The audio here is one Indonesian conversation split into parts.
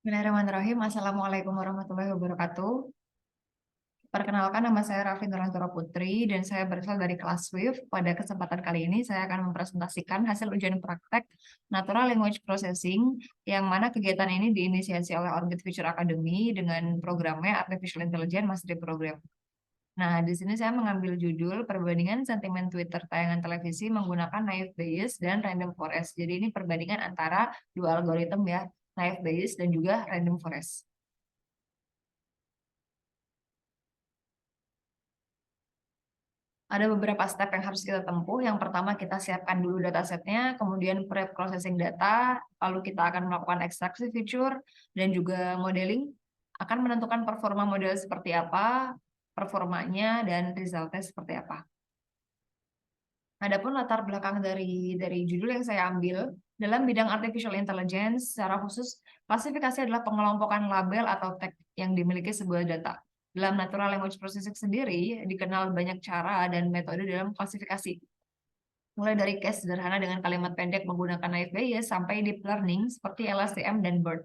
Bismillahirrahmanirrahim. Assalamualaikum warahmatullahi wabarakatuh. Perkenalkan, nama saya Raffi Nurantoro Putri dan saya berasal dari kelas SWIFT. Pada kesempatan kali ini saya akan mempresentasikan hasil ujian praktek Natural Language Processing yang mana kegiatan ini diinisiasi oleh Orbit Future Academy dengan programnya Artificial Intelligence Mastery Program. Nah, di sini saya mengambil judul perbandingan sentimen Twitter tayangan televisi menggunakan naive Bayes dan random forest. Jadi ini perbandingan antara dua algoritma ya, naive Bayes dan juga random forest. Ada beberapa step yang harus kita tempuh. Yang pertama, kita siapkan dulu datasetnya, kemudian pre-processing data, lalu kita akan melakukan ekstraksi feature dan juga modeling. Akan menentukan performa model seperti apa, performanya, dan resultnya seperti apa. Adapun latar belakang dari judul yang saya ambil, dalam bidang artificial intelligence, secara khusus, klasifikasi adalah pengelompokan label atau tag yang dimiliki sebuah data. Dalam natural language processing sendiri, dikenal banyak cara dan metode dalam klasifikasi. Mulai dari case sederhana dengan kalimat pendek menggunakan naive Bayes sampai deep learning seperti LSTM dan BERT.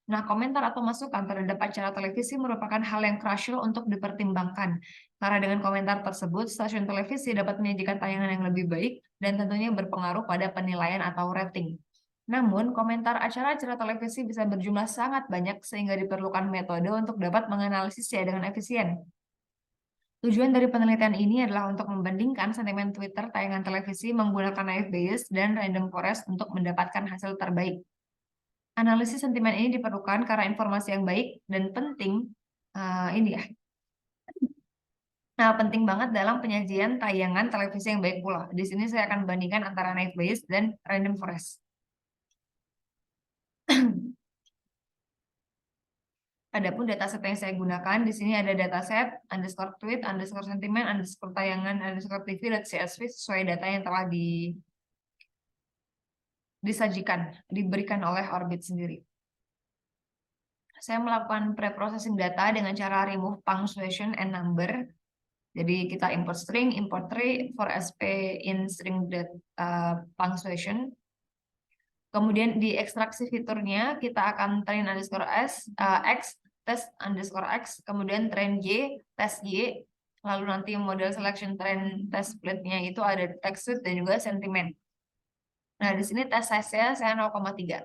Nah, komentar atau masukan terhadap acara televisi merupakan hal yang crucial untuk dipertimbangkan. Karena dengan komentar tersebut, stasiun televisi dapat menyajikan tayangan yang lebih baik dan tentunya berpengaruh pada penilaian atau rating. Namun, komentar acara-acara televisi bisa berjumlah sangat banyak sehingga diperlukan metode untuk dapat menganalisisnya dengan efisien. Tujuan dari penelitian ini adalah untuk membandingkan sentimen Twitter tayangan televisi menggunakan naive Bayes dan random forest untuk mendapatkan hasil terbaik. Analisis sentimen ini diperlukan karena informasi yang baik dan penting ini ya. Nah, penting banget dalam penyajian tayangan televisi yang baik pula. Di sini saya akan bandingkan antara naive Bayes dan random forest. Adapun dataset yang saya gunakan di sini ada dataset underscore tweet underscore sentimen underscore tayangan underscore tv.csv sesuai data yang telah diberikan oleh Orbit sendiri. Saya melakukan pre-processing data dengan cara remove punctuation and number. Jadi kita import string, import tree for sp in string punctuation. Kemudian di ekstraksi fiturnya kita akan train underscore x, test underscore x, kemudian train y, test y, lalu nanti model selection train test splitnya itu ada text suite dan juga sentiment. Nah, di sini test size-nya saya 0,3.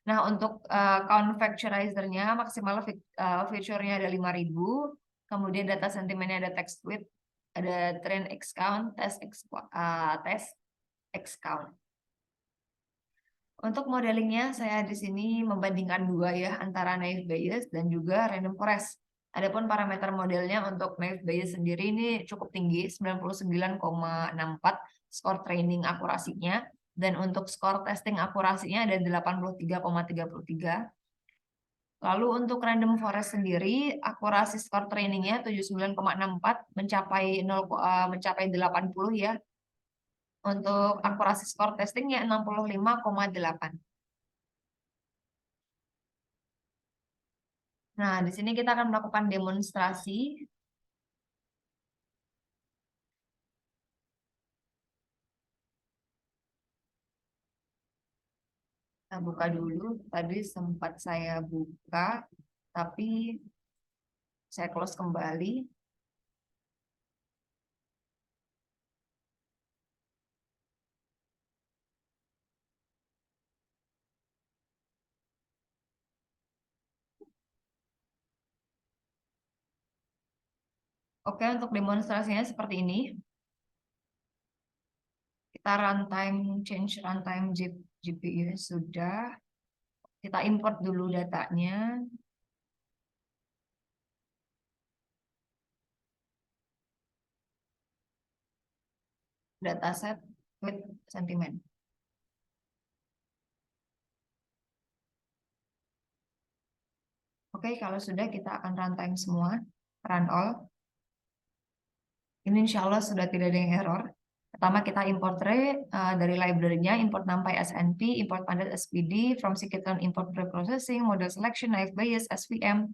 Nah, untuk count factorizer-nya maksimal feature-nya ada 5.000. Kemudian data sentimennya ada text width, ada train x count, test x count. Untuk modelingnya saya di sini membandingkan dua ya, antara naive Bayes dan juga random forest. Adapun parameter modelnya untuk naive Bayes sendiri ini cukup tinggi, 99,64 skor training akurasinya. Dan untuk skor testing akurasinya ada 83,33. Lalu untuk random forest sendiri, akurasi skor trainingnya 79,64 mencapai 80 ya. Untuk akurasi skor testingnya 65,8. Nah, di sini kita akan melakukan demonstrasi. Kita buka dulu. Tadi sempat saya buka, tapi saya close kembali. Oke, untuk demonstrasinya seperti ini. Kita change runtime GPU sudah. Kita import dulu datanya. Dataset with sentiment. Oke, kalau sudah kita akan runtime semua, run all. Ini insya Allah sudah tidak ada yang error. Pertama kita import dari library-nya, import numpy snp, import pandas spd, from scikit-learn import preprocessing, model selection, naive Bayes, svm,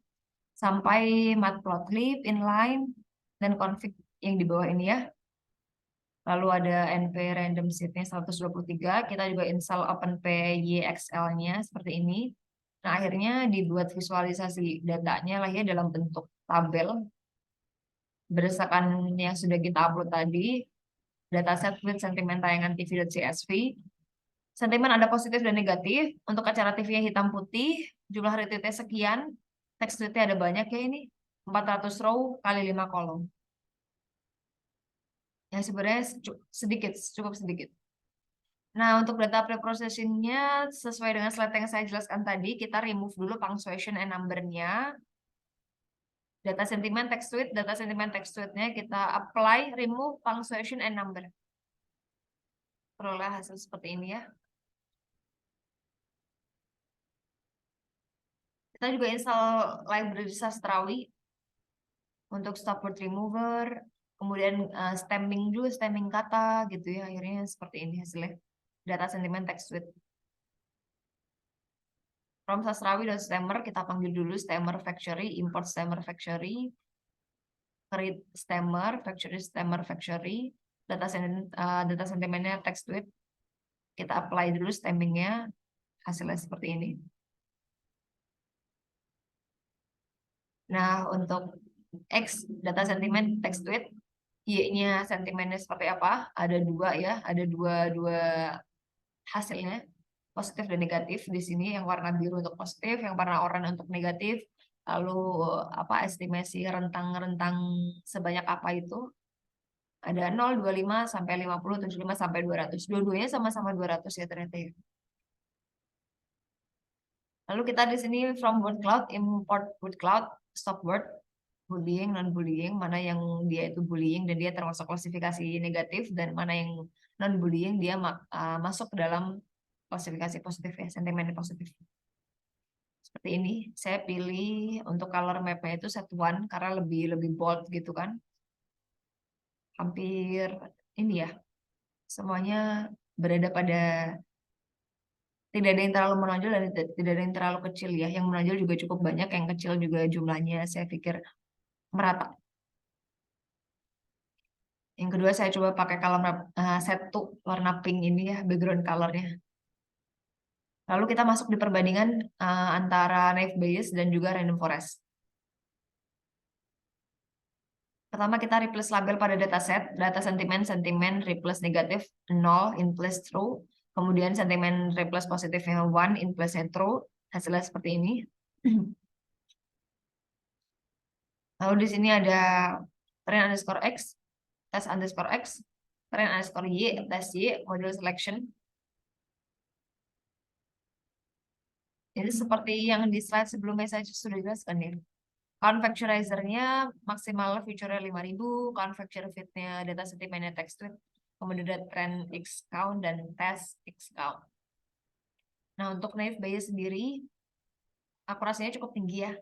sampai matplotlib, inline, dan config yang di bawah ini ya. Lalu ada np random seed-nya 123, kita juga install openpyxl-nya seperti ini. Nah, akhirnya dibuat visualisasi datanya lah ya dalam bentuk tabel berdasarkan yang sudah kita upload tadi, dataset with sentimen tayangan TV.csv. Sentimen ada positif dan negatif. Untuk acara TV yang hitam putih, jumlah retweetnya sekian, teks tweetnya ada banyak ya ini, 400 row kali 5 kolom. Yang sebenarnya sedikit, cukup sedikit. Nah, untuk data preprocessing-nya sesuai dengan slide yang saya jelaskan tadi, kita remove dulu punctuation and number-nya. Data sentimen text tweet, data sentimen text tweet-nya kita apply, remove punctuation and number. Peroleh hasil seperti ini ya. Kita juga install library sastrawi untuk stop word remover, kemudian stemming juga, stemming kata gitu ya. Akhirnya seperti ini hasilnya. Data sentimen text tweet. From sastrawi dan stemmer kita panggil dulu stemmer factory, import stemmer factory, create stemmer factory, data sentimennya text tweet. Kita apply dulu stemmingnya, hasilnya seperti ini. Nah, untuk X data sentimen text tweet, Y-nya sentimennya seperti apa? Ada dua ya, ada dua hasilnya, positif dan negatif. Di sini yang warna biru untuk positif, yang warna oranye untuk negatif. Lalu apa estimasi rentang-rentang sebanyak apa itu? Ada 0, 25 sampai 50, 75 sampai 200. Dua-duanya sama-sama 200 ya ternyata ya. Lalu kita di sini from word cloud, import word cloud, stop word, bullying, non-bullying, mana yang dia itu bullying dan dia termasuk klasifikasi negatif, dan mana yang non-bullying dia masuk ke dalam klasifikasi positif ya, sentimen positif. Seperti ini, saya pilih untuk color map-nya itu set one karena lebih bold gitu kan. Hampir ini ya, semuanya berada pada, tidak ada yang terlalu menonjol dan tidak ada yang terlalu kecil ya. Yang menonjol juga cukup banyak, yang kecil juga jumlahnya saya pikir merata. Yang kedua saya coba pakai color map set 2 warna pink ini ya, background colornya. Lalu kita masuk di perbandingan antara naive Bayes dan juga random forest. Pertama kita replace label pada dataset, data sentimen replace negatif 0 in place true, kemudian sentimen replace positifnya 1 in place true, hasilnya seperti ini. Lalu di sini ada trend underscore X, test underscore X, trend underscore Y, test Y, model selection. Ini seperti yang di slide sebelumnya saya sudah jelaskan ya. Convectorizer-nya maksimal feature-nya 5000, convector fit-nya data sentimennya text tweet, kemudian ada trend X count dan test X count. Nah, untuk naive Bayes sendiri, akurasinya cukup tinggi ya.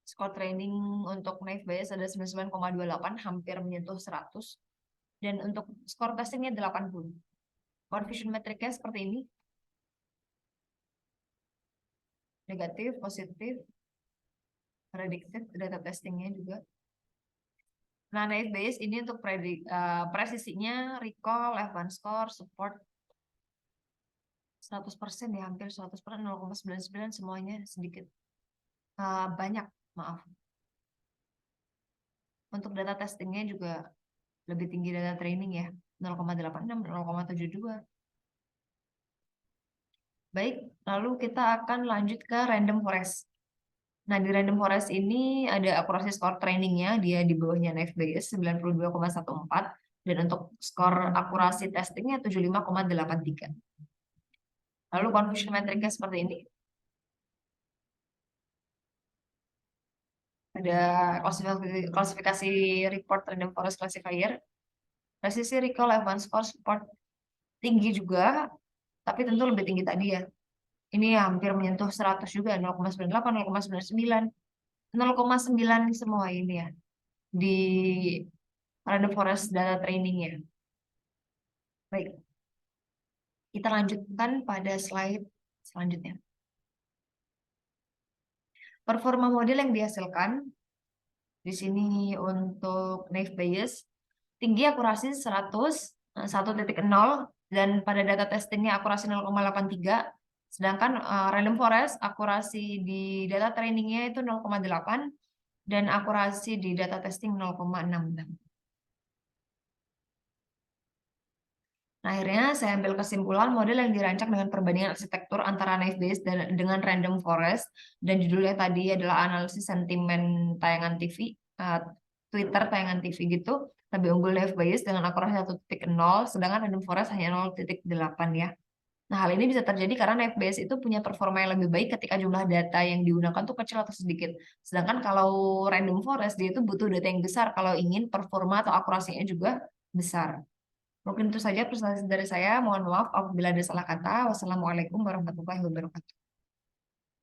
Score training untuk naive Bayes ada 99,28, hampir menyentuh 100. Dan untuk skor testingnya 80. Confusion metricnya seperti ini. Negatif, positif, predicted, data testingnya juga. Nah, naive Bayes ini untuk presisinya, recall, F1 score, support 100% ya, hampir 100%, 0,99 semuanya sedikit. Banyak, maaf. Untuk data testingnya juga lebih tinggi data training ya, 0,86, 0,72. Baik, lalu kita akan lanjut ke random forest. Nah, di random forest ini ada akurasi skor trainingnya, dia di bawahnya naive Bayes 92,14, dan untuk skor akurasi testingnya 75,83. Lalu confusion metricnya seperti ini. Ada klasifikasi report random forest classifier. Presisi recall, F1 score, support tinggi juga, tapi tentu lebih tinggi tadi ya. Ini hampir menyentuh 100 juga, 0,98, 0,99, 0,9 semua ini ya di random forest data trainingnya. Baik, kita lanjutkan pada slide selanjutnya. Performa model yang dihasilkan di sini untuk naive Bayes tinggi akurasi 100, 1.0, dan pada data testingnya akurasi 0,83, Sedangkan random forest akurasi di data trainingnya itu 0,8 dan akurasi di data testing 0,66. Nah, akhirnya saya ambil kesimpulan model yang dirancang dengan perbandingan arsitektur antara naive Bayes dengan random forest dan judulnya tadi adalah analisis sentimen tayangan TV, Twitter tayangan TV gitu, lebih unggul naive Bayes dengan akurasi 1,0, sedangkan random forest hanya 0,8 ya. Nah, hal ini bisa terjadi karena naive Bayes itu punya performa yang lebih baik ketika jumlah data yang digunakan tuh kecil atau sedikit. Sedangkan kalau random forest dia itu butuh data yang besar kalau ingin performa atau akurasinya juga besar. Mungkin itu saja presentasi dari saya. Mohon maaf apabila ada salah kata. Wassalamualaikum warahmatullahi wabarakatuh.